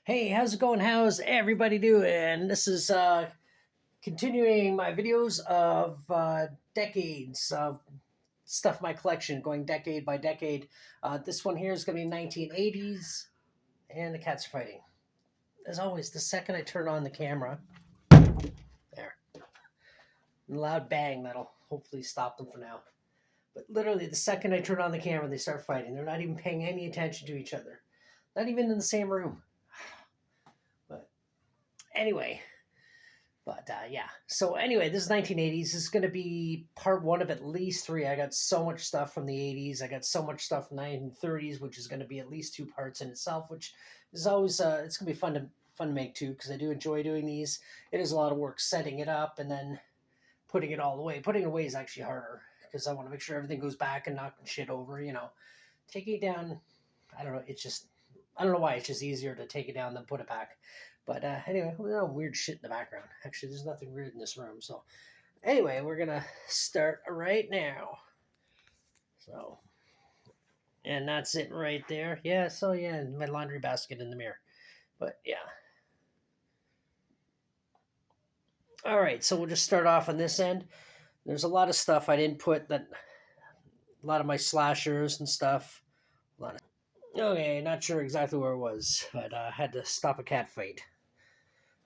Hey, how's it going? How's everybody doing? This is continuing my videos of decades of stuff in my collection, going decade by decade. This one here is going to be 1980s, and the cats are fighting. As always, the second I turn on the camera, there, a loud bang that'll hopefully stop them for now. But literally, the second I turn on the camera, they start fighting. They're not even paying any attention to each other, not even in the same room. But anyway, yeah. So anyway, this is 1980s. This is going to be part one of at least three. I got so much stuff from the 80s. I got so much stuff from the 1930s, which is going to be at least two parts in itself. Which is always it's going to be fun to make too, because I do enjoy doing these. It is a lot of work setting it up and then putting it all away. Putting it away is actually harder because I want to make sure everything goes back and knocking shit over. Taking it down. I don't know. It's just I don't know why. It's just easier to take it down than put it back. But anyway, no weird shit in the background. Actually, there's nothing weird in this room. So anyway, we're gonna start right now. So, and that's it right there. Yeah. So yeah, my laundry basket in the mirror. But yeah. All right. So we'll just start off on this end. There's a lot of stuff I didn't put that. A lot of my slashers and stuff. A lot of. Okay, not sure exactly where it was, but I had to stop a cat fight.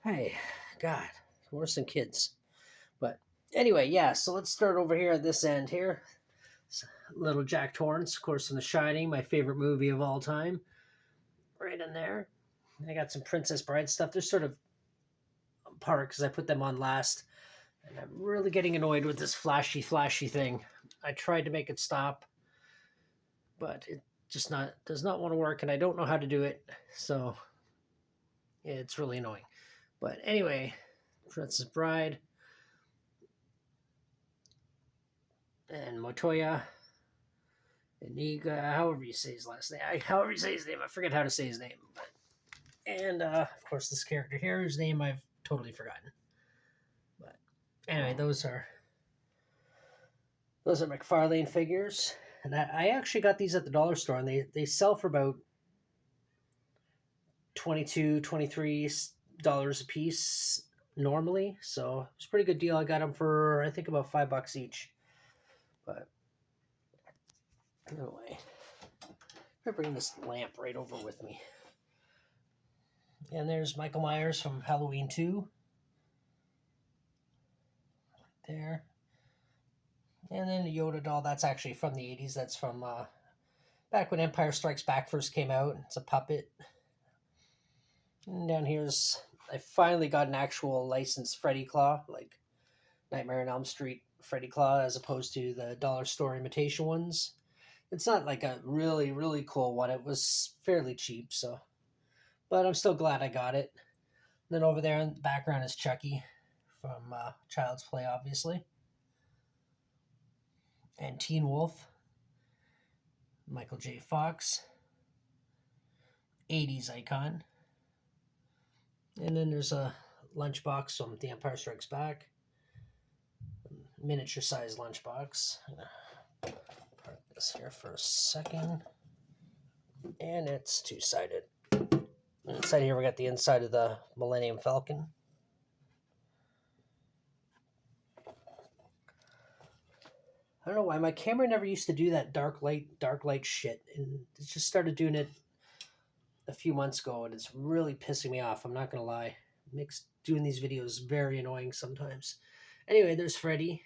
Hey, God, worse than kids. But anyway, yeah, so let's start over here at this end here. Little Jack Torrance, of course, from The Shining, my favorite movie of all time. Right in there. I got some Princess Bride stuff. They're sort of apart because I put them on last. And I'm really getting annoyed with this flashy thing. I tried to make it stop, but it just not does not want to work, and I don't know how to do it. So it's really annoying. But anyway, Princess Bride and Motoya. Iniga, however you say his last name. However you say his name, I forget how to say his name. And of course, this character here, whose name I've totally forgotten. But anyway, those are McFarlane figures, and I actually got these at the dollar store, and they sell for about $22-23 a piece normally. So it was a pretty good deal. I got them for I think about $5 each. But anyway, I'm bringing this lamp right over with me. And there's Michael Myers from Halloween 2. There. And then the Yoda doll, that's actually from the 80s. That's from back when Empire Strikes Back first came out. It's a puppet. And down here's, I finally got an actual licensed Freddy Claw, like Nightmare on Elm Street Freddy Claw, as opposed to the dollar store imitation ones. It's not like a really, really cool one. It was fairly cheap, so. But I'm still glad I got it. And then over there in the background is Chucky from Child's Play, obviously. And Teen Wolf. Michael J. Fox. 80s icon. And then there's a lunchbox from The Empire Strikes Back. Miniature size lunchbox. Park this here for a second. And it's two-sided. Inside here we got the inside of the Millennium Falcon. I don't know why my camera never used to do that dark light shit, and it just started doing it a few months ago, and it's really pissing me off. I'm not gonna lie, it makes doing these videos very annoying sometimes. Anyway, there's Freddy.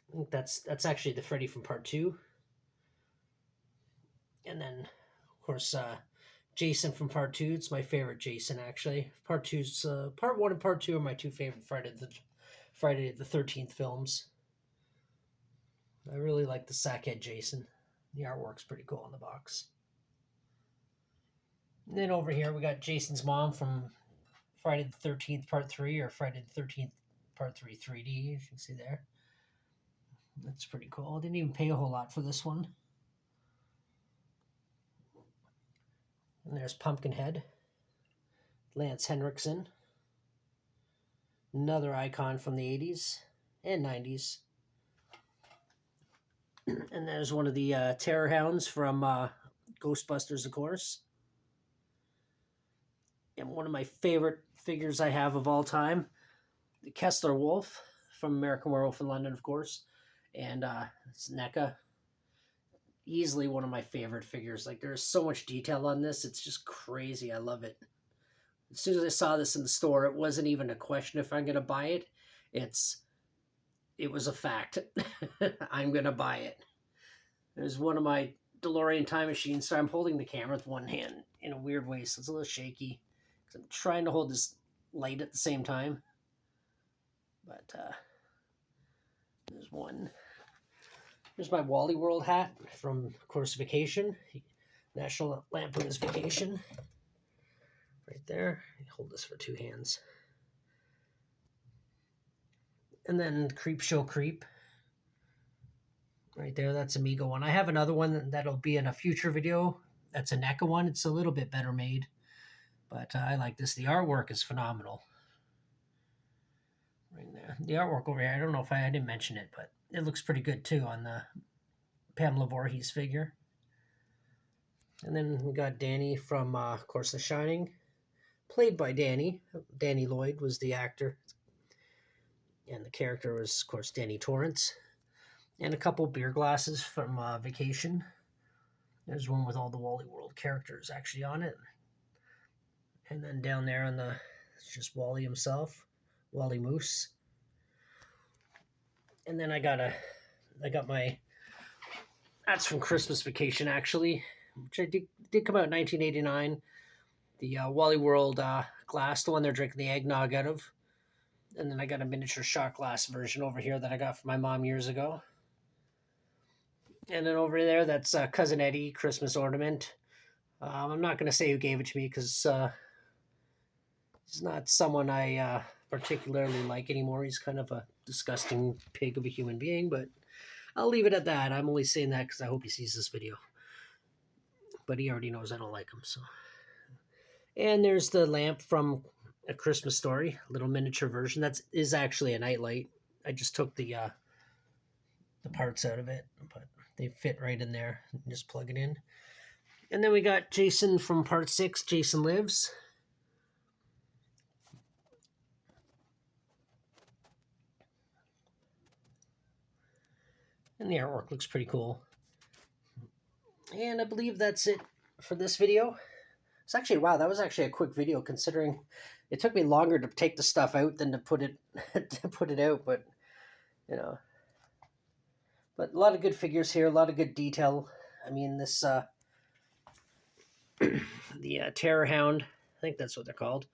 I think that's actually the Freddy from part 2, and then of course Jason from part 2. It's my favorite Jason actually. Part 1 and part 2 are my two favorite Friday the 13th films. I really like the Sackhead Jason. The artwork's pretty cool on the box. And then over here we got Jason's mom from Friday the 13th Part 3, or Friday the 13th Part 3 3D, as you can see there. That's pretty cool. I didn't even pay a whole lot for this one. And there's Pumpkinhead. Lance Henriksen. Another icon from the 80s and 90s. And there's one of the Terror Hounds from Ghostbusters, of course. And one of my favorite figures I have of all time, the Kessler Wolf from American Werewolf in London, of course. And it's NECA. Easily one of my favorite figures. Like, there's so much detail on this. It's just crazy. I love it. As soon as I saw this in the store, it wasn't even a question if I'm going to buy it. It was a fact. I'm going to buy it. There's one of my DeLorean time machines, so I'm holding the camera with one hand in a weird way, so it's a little shaky. Because I'm trying to hold this light at the same time. But there's one. Here's my Wally World hat from, of course, Vacation. National Lampoon's Vacation. Right there. Hold this for two hands. And then Creep Show Creep. Right there, that's Amigo one. I have another one that'll be in a future video. That's a NECA one. It's a little bit better made. But I like this. The artwork is phenomenal. Right there. The artwork over here, I don't know if I didn't mention it, but it looks pretty good too on the Pamela Voorhees figure. And then we got Danny from, of course, The Shining. Played by Danny. Danny Lloyd was the actor. And the character was, of course, Danny Torrance. And a couple beer glasses from Vacation. There's one with all the Wally World characters actually on it. And then down there on the, it's just Wally himself, Wally Moose. And then I got my, that's from Christmas Vacation actually, which I did come out in 1989. The Wally World glass, the one they're drinking the eggnog out of. And then I got a miniature shot glass version over here that I got from my mom years ago. And then over there, that's Cousin Eddie Christmas ornament. I'm not going to say who gave it to me because he's not someone I particularly like anymore. He's kind of a disgusting pig of a human being, but I'll leave it at that. I'm only saying that because I hope he sees this video. But he already knows I don't like him, so. And there's the lamp from A Christmas Story, a little miniature version. That is actually a nightlight. I just took the parts out of it, but they fit right in there. Just plug it in. And then we got Jason from Part 6, Jason Lives. And the artwork looks pretty cool. And I believe that's it for this video. It's actually, wow, that was actually a quick video considering it took me longer to take the stuff out than to put it out, but you know. But a lot of good figures here, a lot of good detail. I mean, this the Terror Hound, I think that's what they're called,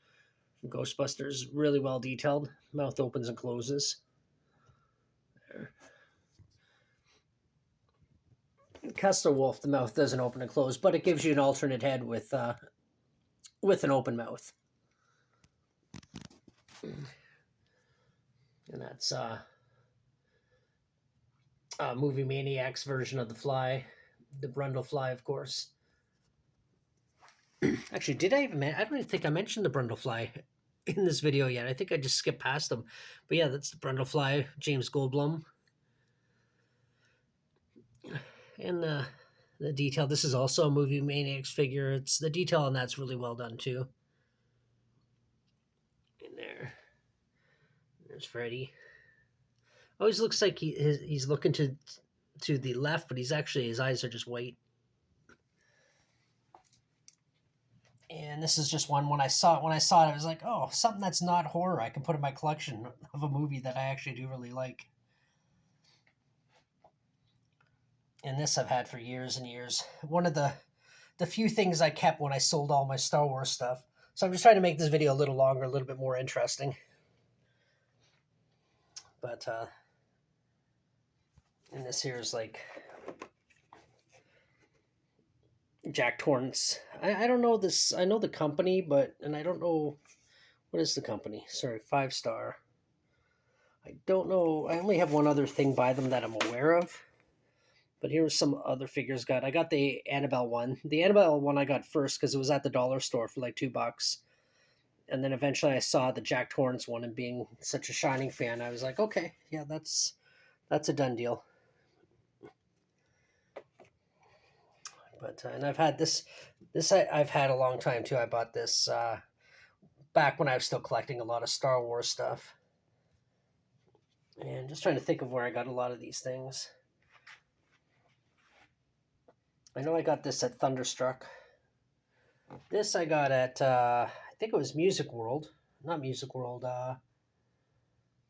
from Ghostbusters, really well detailed. Mouth opens and closes. There. Kessler Wolf, the mouth doesn't open and close, but it gives you an alternate head with an open mouth. And that's Movie Maniac's version of the Fly, the Brundle Fly, of course. Actually, did I even? I don't even think I mentioned the Brundle Fly in this video yet. I think I just skipped past them. But yeah, that's the Brundle Fly, James Goldblum. And the detail. This is also a Movie Maniacs figure. It's the detail on that's really well done too. In there, there's Freddy. Always looks like he's looking to the left, but he's actually, his eyes are just white. And this is just one, when I saw it, I was like, oh, something that's not horror I can put in my collection of a movie that I actually do really like. And this I've had for years and years. One of the few things I kept when I sold all my Star Wars stuff. So I'm just trying to make this video a little longer, a little bit more interesting. But, and this here is like Jack Torrance. I don't know this. I know the company, and I don't know, what is the company? Sorry, 5-star. I don't know. I only have one other thing by them that I'm aware of. But here's some other figures got. I got the Annabelle one. The Annabelle one I got first because it was at the dollar store for like $2. And then eventually I saw the Jack Torrance one, and being such a Shining fan, I was like, okay, yeah, that's a done deal. But and I've had this I've had a long time too. I bought this back when I was still collecting a lot of Star Wars stuff. And just trying to think of where I got a lot of these things. I know I got this at Thunderstruck. This I got at, I think it was Music World. Not Music World,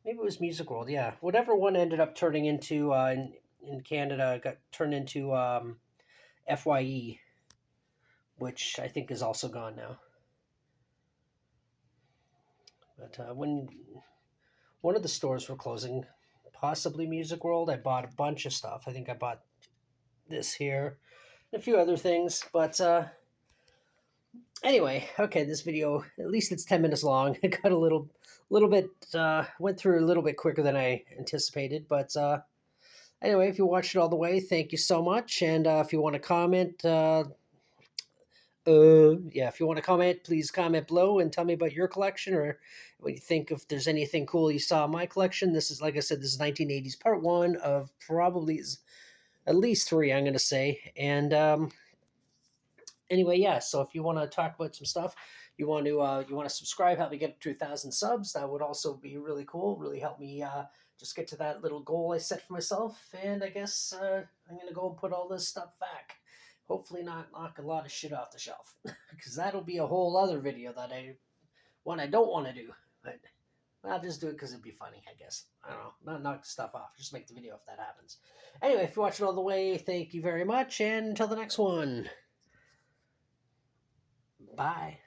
maybe it was Music World, yeah. Whatever one ended up turning into in Canada got turned into FYE, which I think is also gone now. But when one of the stores were closing, possibly Music World, I bought a bunch of stuff. I think I bought this here, and a few other things. But anyway, okay, this video, at least it's 10 minutes long. It got a little bit went through a little bit quicker than I anticipated. But anyway, if you watched it all the way, thank you so much. And if you want to comment, yeah, if you want to comment, please comment below and tell me about your collection or what you think. If there's anything cool you saw in my collection, this is, like I said, this is 1980s part one of probably at least three, I'm going to say. And anyway, yeah. So if you want to talk about some stuff, you want to subscribe, help me get to 1,000 subs. That would also be really cool. Really help me just get to that little goal I set for myself. And I guess I'm gonna go and put all this stuff back. Hopefully, not knock a lot of shit off the shelf, because that'll be a whole other video that I don't want to do. But I'll just do it because it'd be funny, I guess. I don't know. Not knock stuff off. Just make the video if that happens. Anyway, if you watch it all the way, thank you very much. And until the next one. Bye.